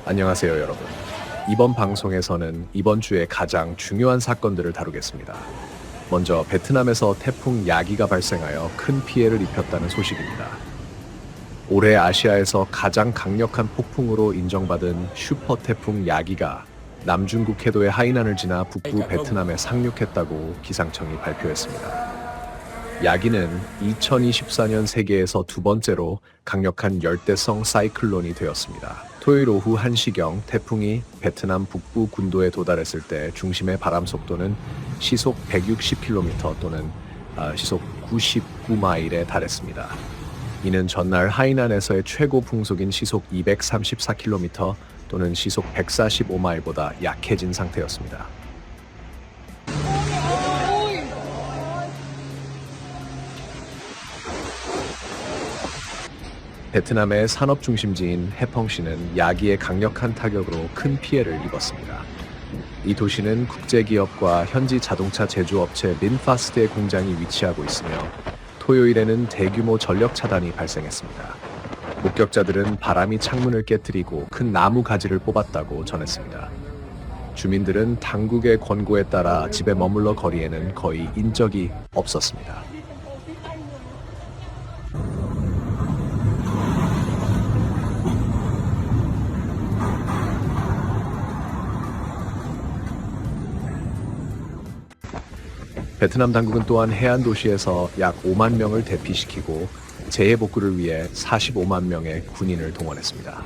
안녕하세요, 여러분. 이번 방송에서는 이번 주에 가장 중요한 사건들을 다루겠습니다. 먼저 베트남에서 태풍 야기가 발생하여 큰 피해를 입혔다는 소식입니다. 올해 아시아에서 가장 강력한 폭풍으로 인정받은 슈퍼 태풍 야기가 남중국 해도의 하이난을 지나 북부 베트남에 상륙했다고 기상청이 발표했습니다. 야기는 2024년 세계에서 두 번째로 강력한 열대성 사이클론이 되었습니다. 토요일 오후 1시경 태풍이 베트남 북부 군도에 도달했을 때 중심의 바람 속도는 시속 160km 또는 시속 99마일에 달했습니다. 이는 전날 하이난에서의 최고 풍속인 시속 234km 또는 시속 145마일보다 약해진 상태였습니다. 베트남의 산업 중심지인 해펑시는 야기의 강력한 타격으로 큰 피해를 입었습니다. 이 도시는 국제기업과 현지 자동차 제조업체 린파스트의 공장이 위치하고 있으며 토요일에는 대규모 전력 차단이 발생했습니다. 목격자들은 바람이 창문을 깨뜨리고 큰 나무 가지를 뽑았다고 전했습니다. 주민들은 당국의 권고에 따라 집에 머물러 거리에는 거의 인적이 없었습니다. 베트남 당국은 또한 해안 도시에서 약 5만 명을 대피시키고 재해복구를 위해 45만 명의 군인을 동원했습니다.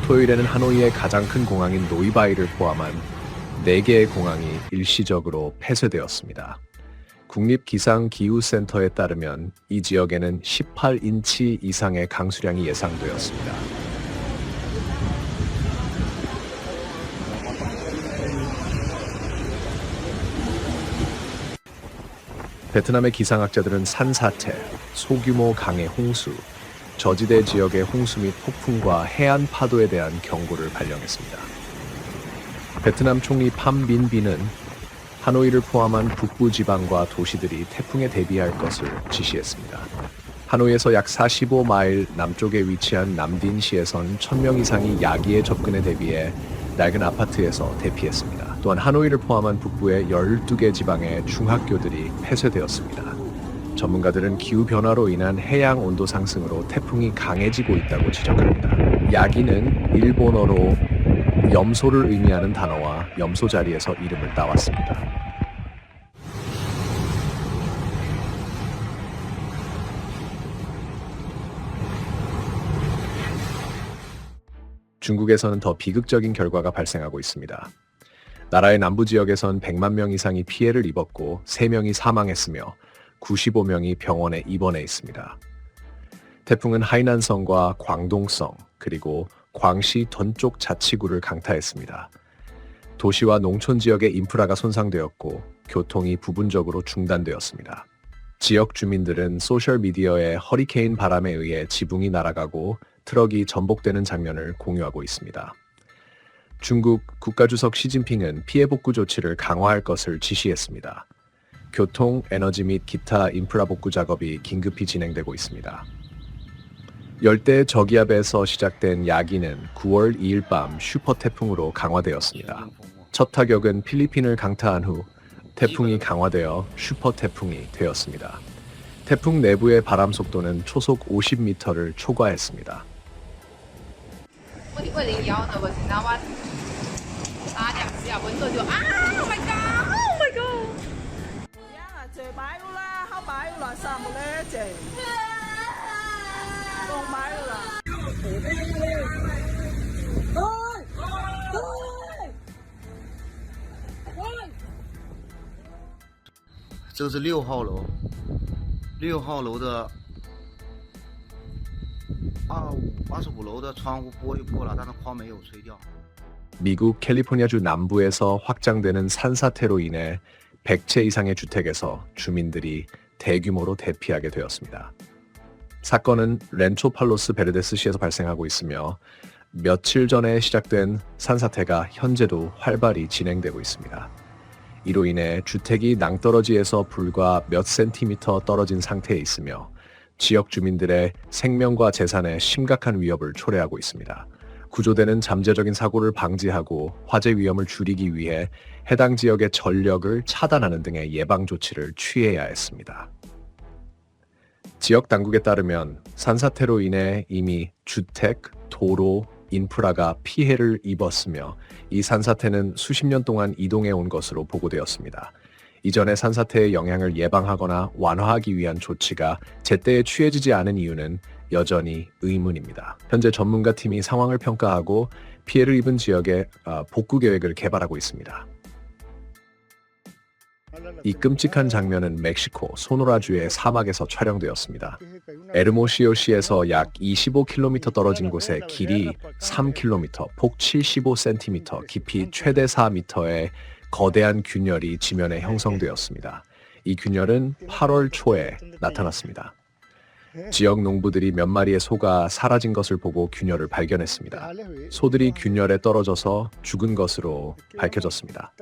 토요일에는 하노이의 가장 큰 공항인 노이바이를 포함한 4개의 공항이 일시적으로 폐쇄되었습니다. 국립기상기후센터에 따르면 이 지역에는 18인치 이상의 강수량이 예상되었습니다. 베트남의 기상학자들은 산사태, 소규모 강의 홍수, 저지대 지역의 홍수 및 폭풍과 해안 파도에 대한 경고를 발령했습니다. 베트남 총리 팜 빈빈은 하노이를 포함한 북부 지방과 도시들이 태풍에 대비할 것을 지시했습니다. 하노이에서 약 45마일 남쪽에 위치한 남딘시에선 1000명 이상이 야기의 접근에 대비해 낡은 아파트에서 대피했습니다. 또한 하노이를 포함한 북부의 12개 지방의 중학교들이 폐쇄되었습니다. 전문가들은 기후변화로 인한 해양 온도 상승으로 태풍이 강해지고 있다고 지적합니다. 야기는 일본어로 염소를 의미하는 단어와 염소 자리에서 이름을 따왔습니다. 중국에서는 더 비극적인 결과가 발생하고 있습니다. 나라의 남부 지역에선 100만 명 이상이 피해를 입었고 3명이 사망했으며 95명이 병원에 입원해 있습니다. 태풍은 하이난성과 광동성 그리고 광시 던쪽 자치구를 강타했습니다. 도시와 농촌 지역의 인프라가 손상되었고 교통이 부분적으로 중단되었습니다. 지역 주민들은 소셜미디어에 허리케인 바람에 의해 지붕이 날아가고 트럭이 전복되는 장면을 공유하고 있습니다. 중국 국가주석 시진핑은 피해 복구 조치를 강화할 것을 지시했습니다. 교통, 에너지 및 기타 인프라 복구 작업이 긴급히 진행되고 있습니다. 열대 저기압에서 시작된 야기는 9월 2일 밤 슈퍼 태풍으로 강화되었습니다. 첫 타격은 필리핀을 강타한 후 태풍이 강화되어 슈퍼 태풍이 되었습니다. 태풍 내부의 바람 속도는 초속 50m를 초과했습니다.这是6号楼，6号楼的25楼的窗户玻璃破了，但是框没有吹掉。 미국 캘리포니아주 남부에서 확장되는 산사태로 인해 100채 이상의 주택에서 주민들이 대규모로 대피하게 되었습니다. 사건은 렌초 팔로스 베르데스시에서 발생하고 있으며 며칠 전에 시작된 산사태가 현재도 활발히 진행되고 있습니다. 이로 인해 주택이 낭떠러지에서 불과 몇 센티미터 떨어진 상태에 있으며 지역 주민들의 생명과 재산에 심각한 위협을 초래하고 있습니다. 구조대는 잠재적인 사고를 방지하고 화재 위험을 줄이기 위해 해당 지역의 전력을 차단하는 등의 예방 조치를 취해야 했습니다. 지역 당국에 따르면 산사태로 인해 이미 주택, 도로, 인프라가 피해를 입었으며 이 산사태는 수십 년 동안 이동해 온 것으로 보고되었습니다. 이전의 산사태의 영향을 예방하거나 완화하기 위한 조치가 제때에 취해지지 않은 이유는 여전히 의문입니다. 현재 전문가 팀이 상황을 평가하고 피해를 입은 지역에 복구 계획을 개발하고 있습니다. 이 끔찍한 장면은 멕시코 소노라주의 사막에서 촬영되었습니다. 에르모시오시에서 약 25km 떨어진 곳에 길이 3km, 폭 75cm, 깊이 최대 4m의 거대한 균열이 지면에 형성되었습니다. 이 균열은 8월 초에 나타났습니다. 지역 농부들이 몇 마리의 소가 사라진 것을 보고 균열을 발견했습니다. 소들이 균열에 떨어져서 죽은 것으로 밝혀졌습니다.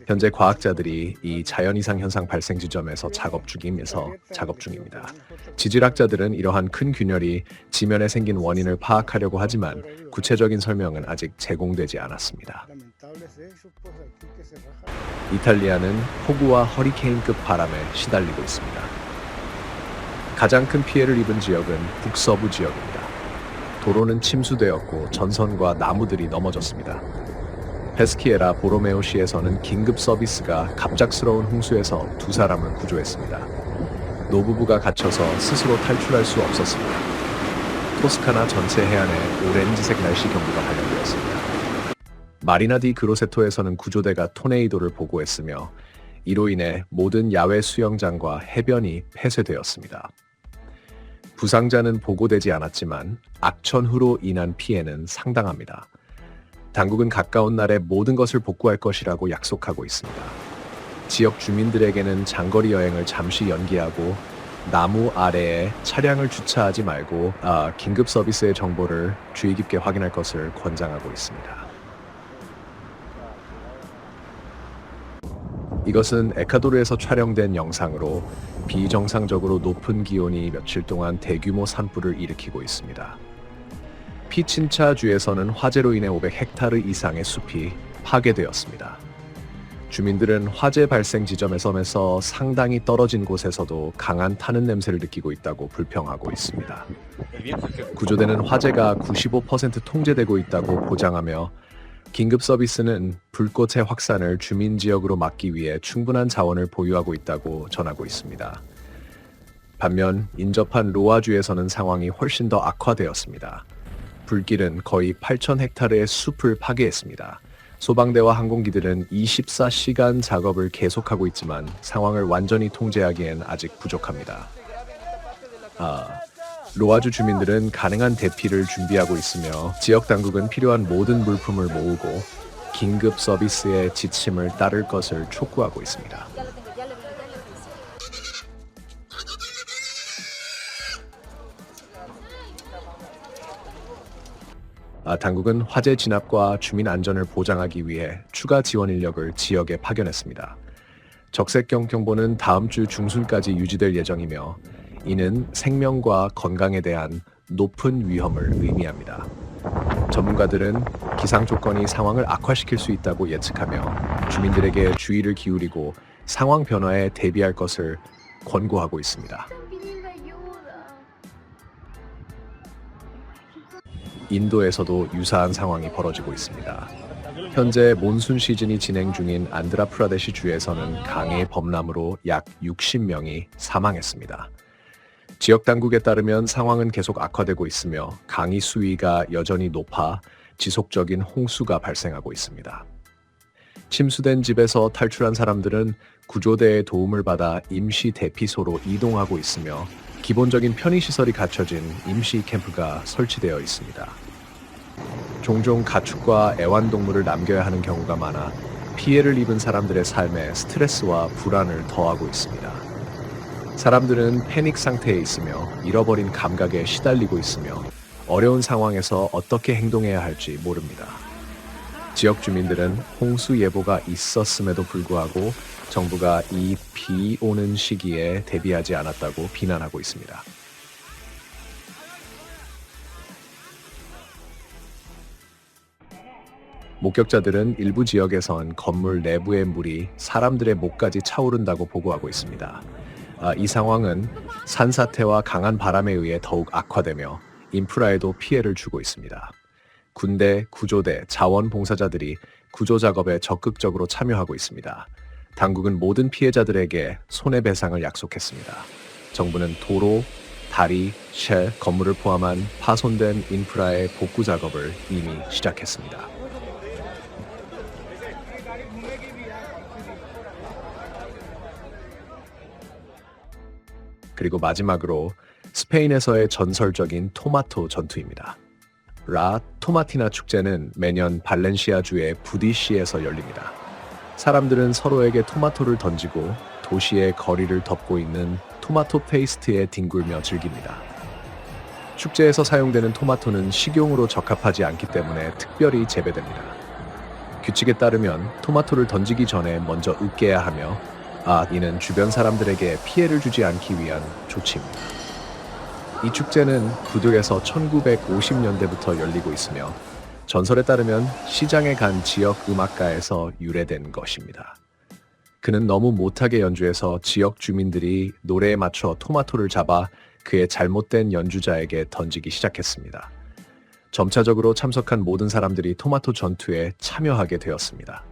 현재 과학자들이 이 자연이상 현상 발생 지점에서 작업 중입니다. 지질학자들은 이러한 큰 균열이 지면에 생긴 원인을 파악하려고 하지만 구체적인 설명은 아직 제공되지 않았습니다. 이탈리아는 폭우와 허리케인급 바람에 시달리고 있습니다. 가장 큰 피해를 입은 지역은 북서부 지역입니다. 도로는 침수되었고 전선과 나무들이 넘어졌습니다. 페스키에라 보로메오시에서는 긴급 서비스가 갑작스러운 홍수에서 2사람을 구조했습니다. 노부부가 갇혀서 스스로 탈출할 수 없었습니다. 토스카나 전체 해안에 오렌지색 날씨 경보가 발령되었습니다. 마리나 디 그로세토에서는 구조대가 토네이도를 보고했으며 이로 인해 모든 야외 수영장과 해변이 폐쇄되었습니다. 부상자는 보고되지 않았지만 악천후로 인한 피해는 상당합니다. 당국은 가까운 날에 모든 것을 복구할 것이라고 약속하고 있습니다. 지역 주민들에게는 장거리 여행을 잠시 연기하고 나무 아래에 차량을 주차하지 말고 긴급 서비스의 정보를 주의 깊게 확인할 것을 권장하고 있습니다. 이것은 에콰도르에서 촬영된 영상으로 비정상적으로 높은 기온이 며칠 동안 대규모 산불을 일으키고 있습니다. 피친차주에서는 화재로 인해 500헥타르 이상의 숲이 파괴되었습니다. 주민들은 화재 발생 지점에서 상당히 떨어진 곳에서도 강한 타는 냄새를 느끼고 있다고 불평하고 있습니다. 구조대는 화재가 95% 통제되고 있다고 보장하며 긴급 서비스는 불꽃의 확산을 주민 지역으로 막기 위해 충분한 자원을 보유하고 있다고 전하고 있습니다. 반면 인접한 로아주에서는 상황이 훨씬 더 악화되었습니다. 불길은 거의 8,000헥타르의 숲을 파괴했습니다. 소방대와 항공기들은 24시간 작업을 계속하고 있지만 상황을 완전히 통제하기엔 아직 부족합니다. 로아주 주민들은 가능한 대피를 준비하고 있으며 지역 당국은 필요한 모든 물품을 모으고 긴급 서비스의 지침을 따를 것을 촉구하고 있습니다. 당국은 화재 진압과 주민 안전을 보장하기 위해 추가 지원 인력을 지역에 파견했습니다. 적색경 경보는 다음 주 중순까지 유지될 예정이며 이는 생명과 건강에 대한 높은 위험을 의미합니다. 전문가들은 기상 조건이 상황을 악화시킬 수 있다고 예측하며 주민들에게 주의를 기울이고 상황 변화에 대비할 것을 권고하고 있습니다. 인도에서도 유사한 상황이 벌어지고 있습니다. 현재 몬순 시즌이 진행 중인 안드라프라데시 주에서는 강의 범람으로 약 60명이 사망했습니다. 지역 당국에 따르면 상황은 계속 악화되고 있으며 강이 수위가 여전히 높아 지속적인 홍수가 발생하고 있습니다. 침수된 집에서 탈출한 사람들은 구조대의 도움을 받아 임시 대피소로 이동하고 있으며 기본적인 편의시설이 갖춰진 임시 캠프가 설치되어 있습니다. 종종 가축과 애완동물을 남겨야 하는 경우가 많아 피해를 입은 사람들의 삶에 스트레스와 불안을 더하고 있습니다. 사람들은 패닉 상태에 있으며 잃어버린 감각에 시달리고 있으며 어려운 상황에서 어떻게 행동해야 할지 모릅니다. 지역 주민들은 홍수 예보가 있었음에도 불구하고 정부가 이 비 오는 시기에 대비하지 않았다고 비난하고 있습니다. 목격자들은 일부 지역에선 건물 내부의 물이 사람들의 목까지 차오른다고 보고하고 있습니다. 이 상황은 산사태와 강한 바람에 의해 더욱 악화되며 인프라에도 피해를 주고 있습니다. 군대, 구조대, 자원봉사자들이 구조 작업에 적극적으로 참여하고 있습니다. 당국은 모든 피해자들에게 손해배상을 약속했습니다. 정부는 도로, 다리, 쉘, 건물을 포함한 파손된 인프라의 복구 작업을 이미 시작했습니다. 그리고 마지막으로 스페인에서의 전설적인 토마토 전투입니다. 라 토마티나 축제는 매년 발렌시아주의 부디시에서 열립니다. 사람들은 서로에게 토마토를 던지고 도시의 거리를 덮고 있는 토마토 페이스트에 뒹굴며 즐깁니다. 축제에서 사용되는 토마토는 식용으로 적합하지 않기 때문에 특별히 재배됩니다. 규칙에 따르면 토마토를 던지기 전에 먼저 으깨야 하며 이는 주변 사람들에게 피해를 주지 않기 위한 조치입니다. 이 축제는 부득에서 1950년대부터 열리고 있으며 전설에 따르면 시장에 간 지역 음악가에서 유래된 것입니다. 그는 너무 못하게 연주해서 지역 주민들이 노래에 맞춰 토마토를 잡아 그의 잘못된 연주자에게 던지기 시작했습니다. 점차적으로 참석한 모든 사람들이 토마토 전투에 참여하게 되었습니다.